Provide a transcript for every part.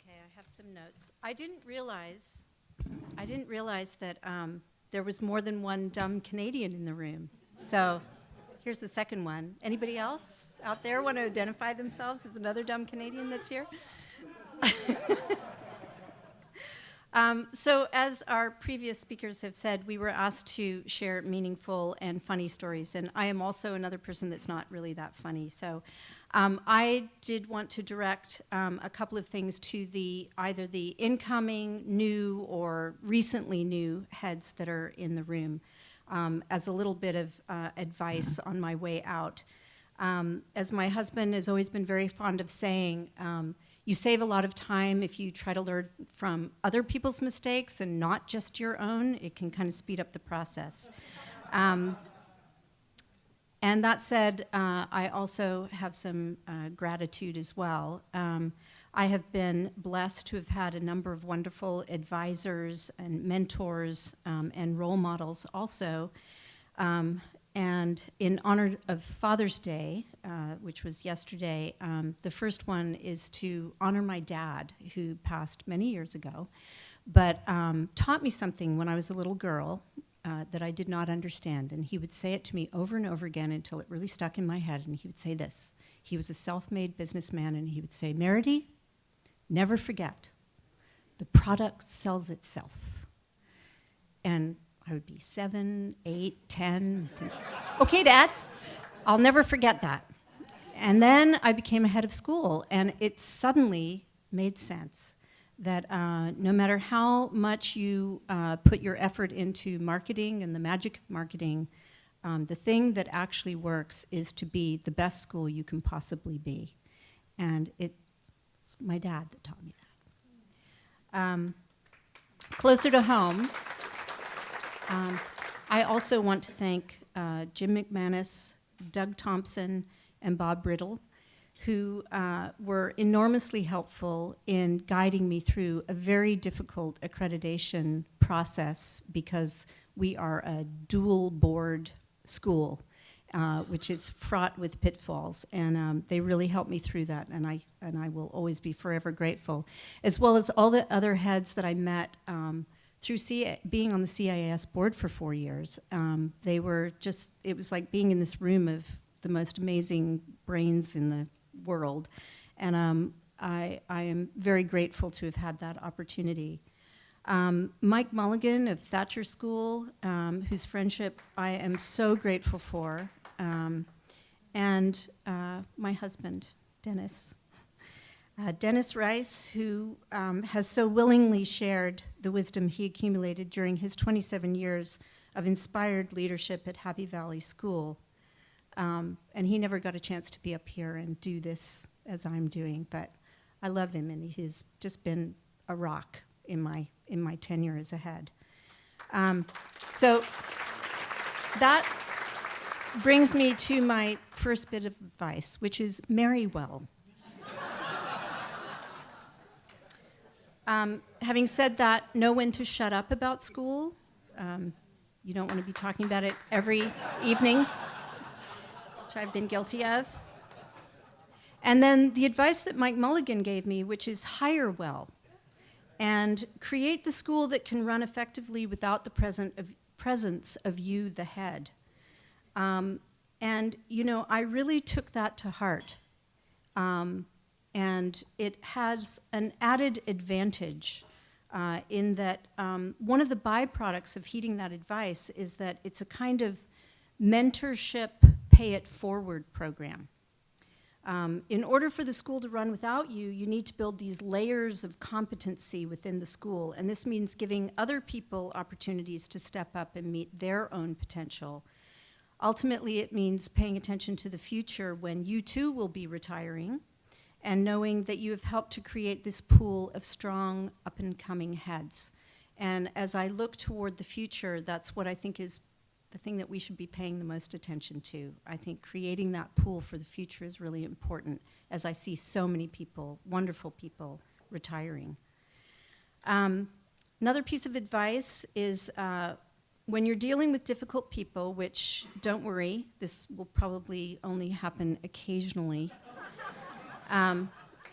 Okay, I have some notes. I didn't realize that there was more than one dumb Canadian in the room. So here's the second one. Anybody else out there want to identify themselves as another dumb Canadian that's here? So as our previous speakers have said, we were asked to share meaningful and funny stories, and I am also another person that's not really that funny. So I did want to direct a couple of things to either the incoming, new, or recently new heads that are in the room as a little bit of advice on my way out. As my husband has always been very fond of saying, you save a lot of time if you try to learn from other people's mistakes and not just your own. It can kind of speed up the process. And that said, I also have some gratitude as well. I have been blessed to have had a number of wonderful advisors and mentors and role models also. And in honor of Father's Day, which was yesterday, the first one is to honor my dad, who passed many years ago, but taught me something when I was a little girl that I did not understand. And he would say it to me over and over again until it really stuck in my head. And he would say this. He was a self-made businessman, and he would say, Meredy, never forget, the product sells itself. And I would be 7, 8, 10. Okay, Dad, I'll never forget that. And then I became a head of school, and it suddenly made sense that no matter how much you put your effort into marketing and the magic of marketing, the thing that actually works is to be the best school you can possibly be. And it's my dad that taught me that. Closer to home, I also want to thank Jim McManus, Doug Thompson, and Bob Brittle, who were enormously helpful in guiding me through a very difficult accreditation process because we are a dual board school, which is fraught with pitfalls, and they really helped me through that, and I will always be forever grateful, as well as all the other heads that I met through being on the CAIS board for 4 years. They were just, it was like being in this room of the most amazing brains in the world. And I am very grateful to have had that opportunity. Mike Mulligan of Thatcher School, whose friendship I am so grateful for, and my husband, Dennis. Dennis Rice, who has so willingly shared the wisdom he accumulated during his 27 years of inspired leadership at Happy Valley School. And he never got a chance to be up here and do this as I'm doing, but I love him, and he's just been a rock in my tenure as a head. So that brings me to my first bit of advice, which is marry well. Having said that, know when to shut up about school. You don't want to be talking about it every evening, which I've been guilty of. And then the advice that Mike Mulligan gave me, which is hire well and create the school that can run effectively without the presence of you, the head. And, you know, I really took that to heart. And it has an added advantage in that one of the byproducts of heeding that advice is that it's a kind of mentorship, pay-it-forward program. In order for the school to run without you, you need to build these layers of competency within the school, and this means giving other people opportunities to step up and meet their own potential. Ultimately, it means paying attention to the future when you too will be retiring, and knowing that you have helped to create this pool of strong, up-and-coming heads. And as I look toward the future, that's what I think is the thing that we should be paying the most attention to. I think creating that pool for the future is really important, as I see so many people, wonderful people, retiring. Another piece of advice is when you're dealing with difficult people, which, don't worry, this will probably only happen occasionally,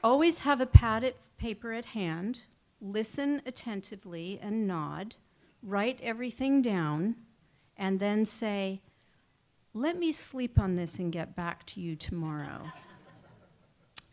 Always have a pad of paper at hand, listen attentively and nod, write everything down, and then say, let me sleep on this and get back to you tomorrow.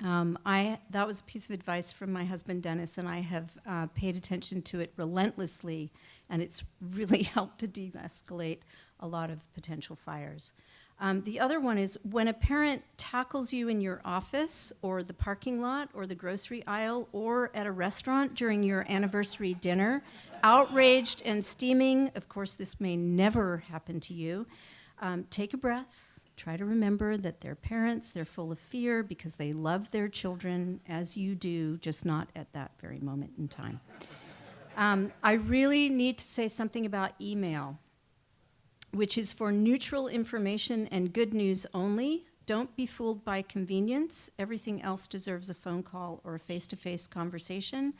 That was a piece of advice from my husband, Dennis, and I have paid attention to it relentlessly, and it's really helped to de-escalate a lot of potential fires. The other one is when a parent tackles you in your office or the parking lot or the grocery aisle or at a restaurant during your anniversary dinner, outraged and steaming, of course this may never happen to you, take a breath. Try to remember that they're parents, they're full of fear because they love their children as you do, just not at that very moment in time. I really need to say something about email, which is for neutral information and good news only. Don't be fooled by convenience. Everything else deserves a phone call or a face-to-face conversation.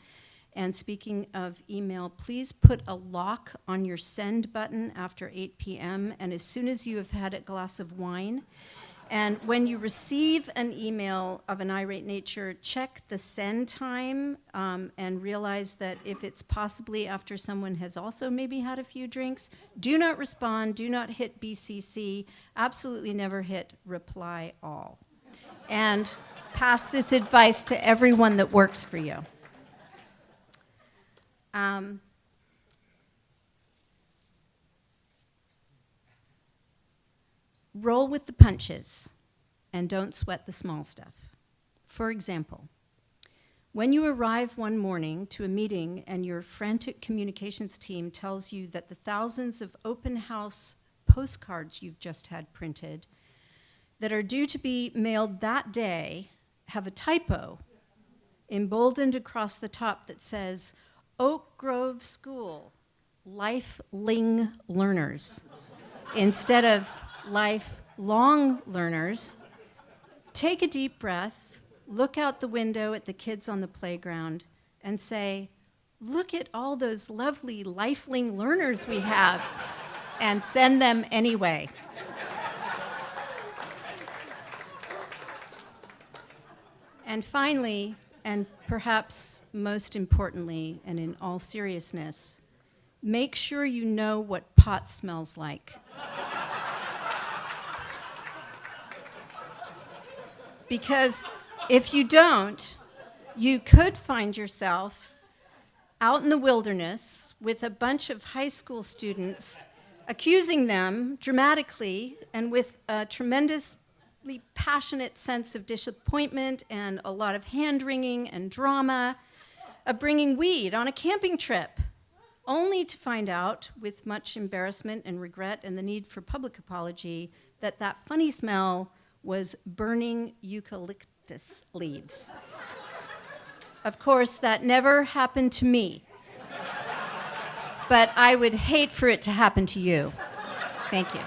And speaking of email, please put a lock on your send button after 8 p.m. and as soon as you have had a glass of wine. And when you receive an email of an irate nature, check the send time and realize that if it's possibly after someone has also maybe had a few drinks, do not respond, do not hit BCC, absolutely never hit reply all. And pass this advice to everyone that works for you. Roll with the punches and don't sweat the small stuff. For example, when you arrive one morning to a meeting and your frantic communications team tells you that the thousands of open house postcards you've just had printed that are due to be mailed that day have a typo emboldened across the top that says, Oak Grove School, lifelong learners, instead of lifelong learners, take a deep breath, look out the window at the kids on the playground, and say, look at all those lovely lifelong learners we have, and send them anyway. And finally, and perhaps most importantly, and in all seriousness, make sure you know what pot smells like. Because if you don't, you could find yourself out in the wilderness with a bunch of high school students accusing them dramatically and with a tremendously passionate sense of disappointment and a lot of hand-wringing and drama of bringing weed on a camping trip, only to find out, with much embarrassment and regret and the need for public apology, that that funny smell was burning eucalyptus leaves. Of course, that never happened to me, but I would hate for it to happen to you. Thank you.